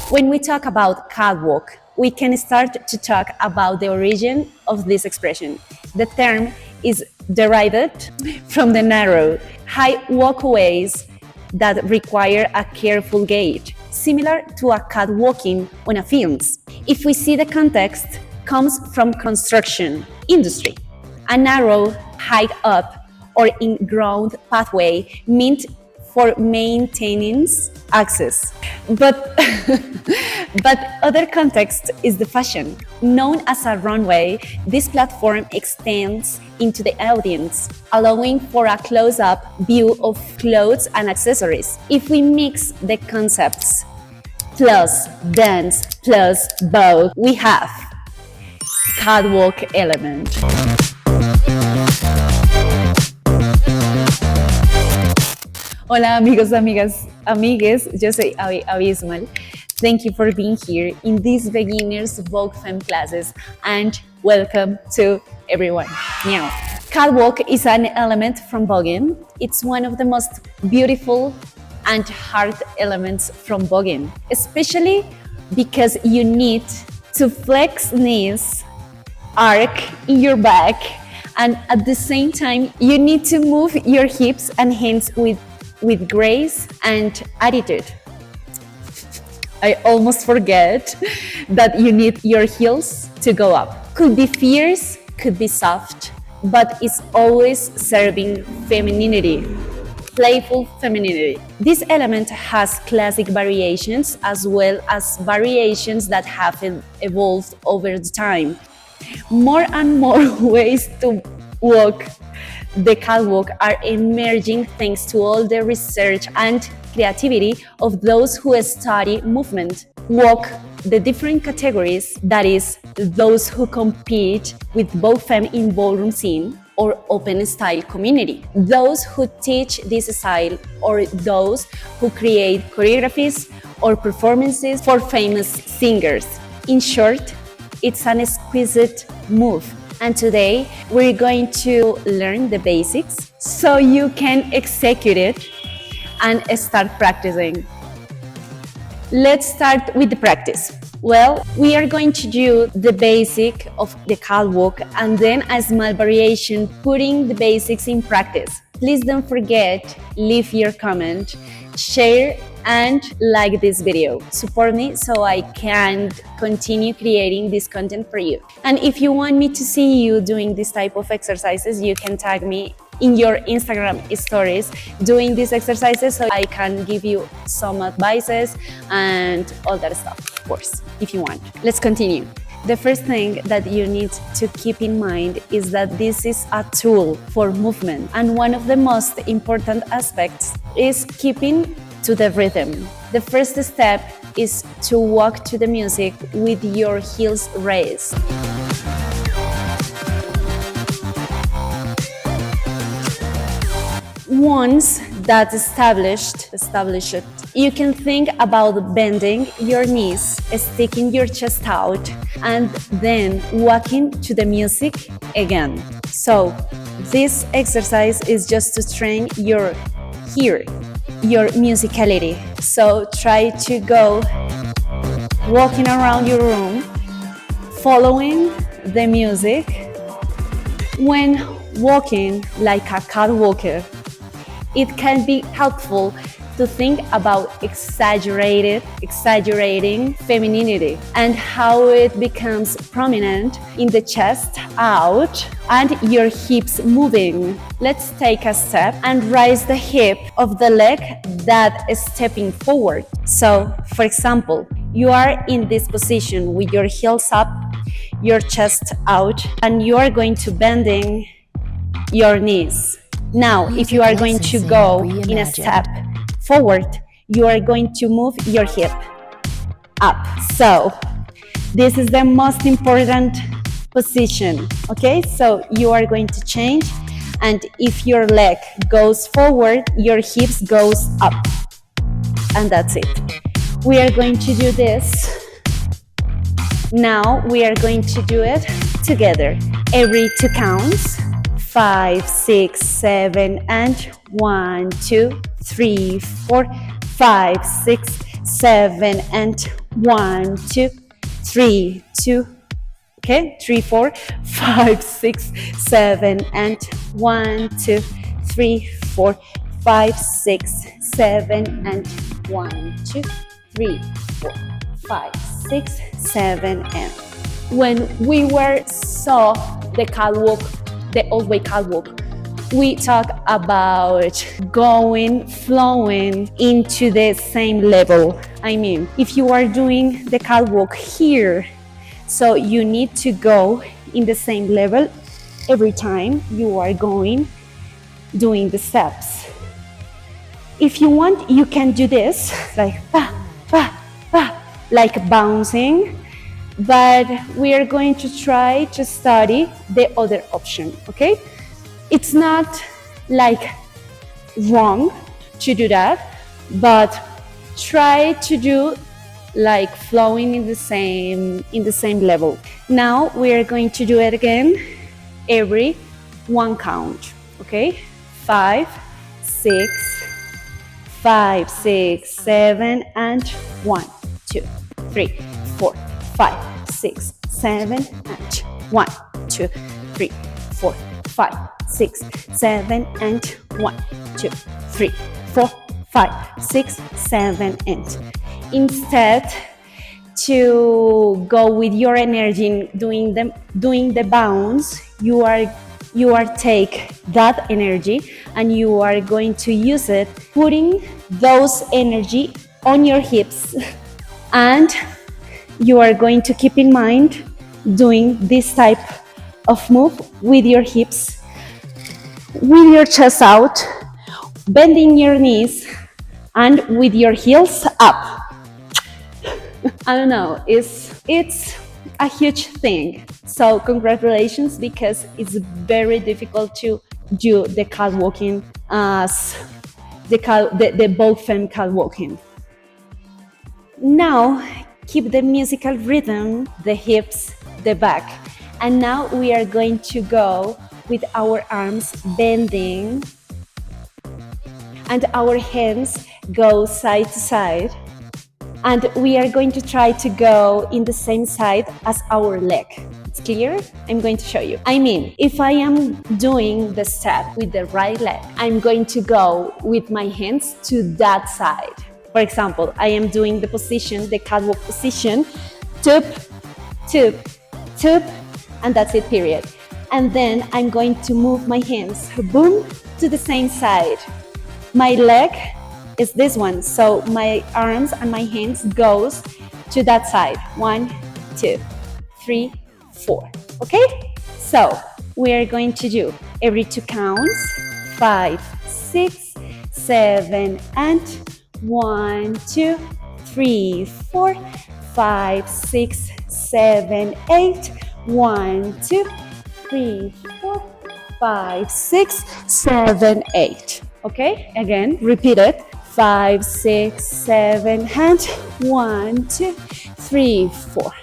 When we talk about catwalk, we can start to talk about the origin of this expression. The term is derived from the narrow, high walkways that require a careful gait, similar to a catwalking on a films. If we see the context, comes from construction industry. A narrow, high up, or in-ground pathway meant for maintaining access. But, but other context is the fashion. Known as a runway, this platform extends into the audience, allowing for a close-up view of clothes and accessories. If we mix the concepts, plus dance, plus vogue, we have catwalk element. Hola amigos, amigas, amigues, yo soy Abismal. Thank you for being here in these beginners Vogue Femme classes and welcome to everyone. Meow. Catwalk is an element from voguing. It's one of the most beautiful and hard elements from voguing, especially because you need to flex knees, arc in your back, and at the same time you need to move your hips and hands with grace and attitude. I almost forget that you need your heels to go up. Could be fierce, could be soft, but it's always serving femininity, playful femininity. This element has classic variations as well as variations that have evolved over the time. More and more ways to walk the catwalk are emerging thanks to all the research and creativity of those who study movement. Walk the different categories, that is, those who compete with Vogue Femme in ballroom scene or open style community, those who teach this style, or those who create choreographies or performances for famous singers. In short, it's an exquisite move. And today we're going to learn the basics so you can execute it and start practicing. Let's start with the practice. Well, we are going to do the basic of the catwalk and then a small variation putting the basics in practice. Please don't forget, leave your comment, share and like this video. Support me so I can continue creating this content for you. And if you want me to see you doing this type of exercises, you can tag me in your Instagram stories doing these exercises so I can give you some advices and all that stuff, of course, if you want. Let's continue. The first thing that you need to keep in mind is that this is a tool for movement, and one of the most important aspects is keeping to the rhythm. The first step is to walk to the music with your heels raised. Once that's established, you can think about bending your knees, sticking your chest out, and then walking to the music again. So this exercise is just to train your musicality. So try to go walking around your room, following the music. When walking like a catwalker, it can be helpful to think about exaggerating femininity and how it becomes prominent in the chest out and your hips moving. Let's take a step and raise the hip of the leg that is stepping forward. So, for example, you are in this position with your heels up, your chest out, and you are going to bending your knees. Now, if you are going to go in a step forward, you are going to move your hip up. So, this is the most important position, okay? So, you are going to change, and if your leg goes forward, your hips goes up. And that's it. We are going to do this. Now, we are going to do it together. Every 2 counts. 5, 6, 7, and 1, 2, 3, 4, 5, 6, 7, and 1, 2, 3, 2, okay, 3, 4, 5, 6, 7, and 1, 2, 3, 4, 5, 6, 7, and 1, 2, 3, 4, 5, 6, 7, and when we saw the catwalk, the OldWay catwalk, we talk about going, flowing into the same level. I mean, if you are doing the catwalk here, so you need to go in the same level every time you are doing the steps. If you want, you can do this, like, like bouncing, but we are going to try to study the other option, okay? It's not like wrong to do that, but try to do like flowing in the same level. Now we are going to do it again every one count, okay? 5, 6, 5, 6, 7, and 1, 2, 3, 4, 5, 6, 7, and 1, 2, 3, 4, 5, 6, 7, and 1, 2, 3, 4, 5, 6, 7, and instead to go with your energy doing the bounce, you are take that energy and you are going to use it, putting those energy on your hips, and you are going to keep in mind doing this type of move with your hips, with your chest out, bending your knees, and with your heels up. I don't know, it's a huge thing. So congratulations, because it's very difficult to do the catwalking as the Vogue Femme catwalking. Now keep the musical rhythm, the hips, the back. And now we are going to go with our arms bending and our hands go side to side. And we are going to try to go in the same side as our leg. It's clear? I'm going to show you. I mean, if I am doing the step with the right leg, I'm going to go with my hands to that side. For example, I am doing the position, the catwalk position, toop, toop, toop, and that's it, period. And then I'm going to move my hands, boom, to the same side. My leg is this one, so my arms and my hands goes to that side. 1, 2, 3, 4. Okay? So we are going to do every 2 counts, 5, 6, 7, and 1, 2, 3, 4, 5, 6, 7, 8. 1, 2, 3, 4, 5, 6, 7, 8. Okay? Again, repeat it. 5, 6, 7, and 1, 2, 3, 4,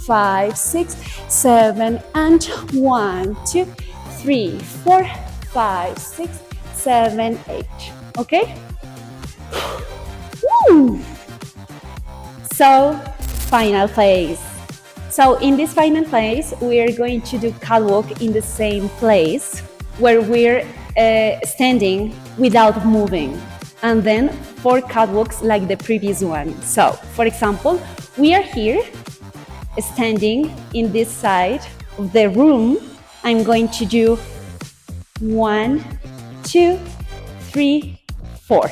5, 6, 7, and 1, 2, 3, 4, 5, 6, 7, 8. Okay? Woo! So, final phase. So in this final phase, we are going to do catwalk in the same place where we're standing without moving. And then 4 catwalks like the previous one. So, for example, we are here standing in this side of the room. I'm going to do 1, 2, 3, 4.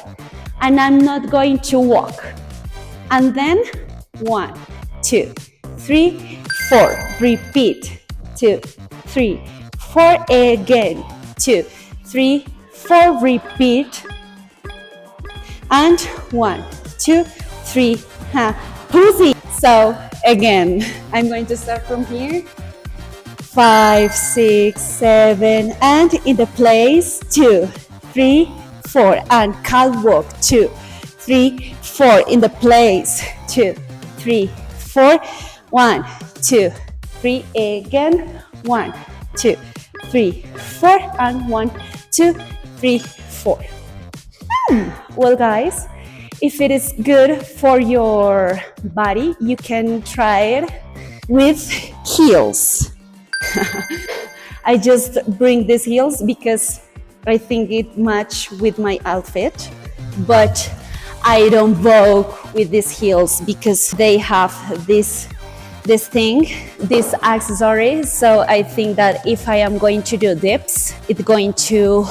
And I'm not going to walk. And then 1, 2, 3, 4. Repeat. 2, 3, 4. Again. 2, 3, 4. Repeat. And 1, 2, 3, pussy. So again, I'm going to start from here. 5, 6, 7, and in the place. 2, 3, 4, and catwalk. 2, 3, 4 in the place. 2, 3, 4. 1, 2, 3. Again. 1, 2, 3, 4, and 1, 2, 3, 4. Well, guys, If it is good for your body, you can try it with heels. I just bring these heels because I think it match with my outfit, but I don't vogue with these heels because they have this thing, this accessory. So I think that if I am going to do dips, it's going to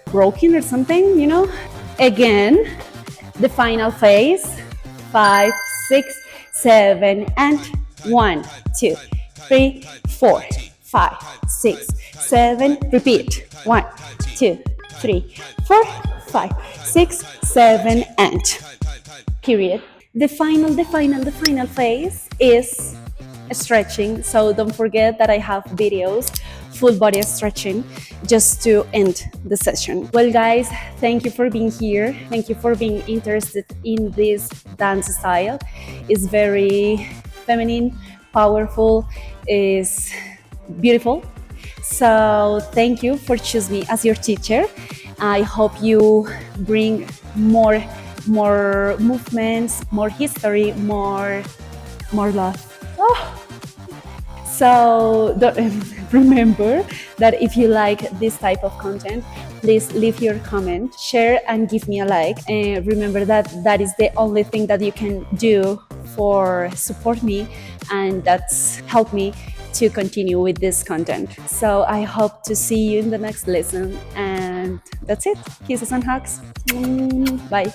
broken or something, you know? Again, the final phase, 5, 6, 7, and 1, 2, 3, 4, 5, 6, 7, repeat, 1, 2, 3, 4, 5, 6, 7, and period. The final phase is stretching. So don't forget that I have videos, full body stretching, just to end the session. Well, guys, thank you for being here. Thank you for being interested in this dance style. It's very feminine, powerful, is beautiful. So thank you for choosing me as your teacher. I hope you bring more movements, more history, more love. Oh. So remember that if you like this type of content, please leave your comment, share, and give me a like. And remember that that is the only thing that you can do for support me, and that's help me to continue with this content. So I hope to see you in the next lesson, and that's it. Kisses and hugs. Bye.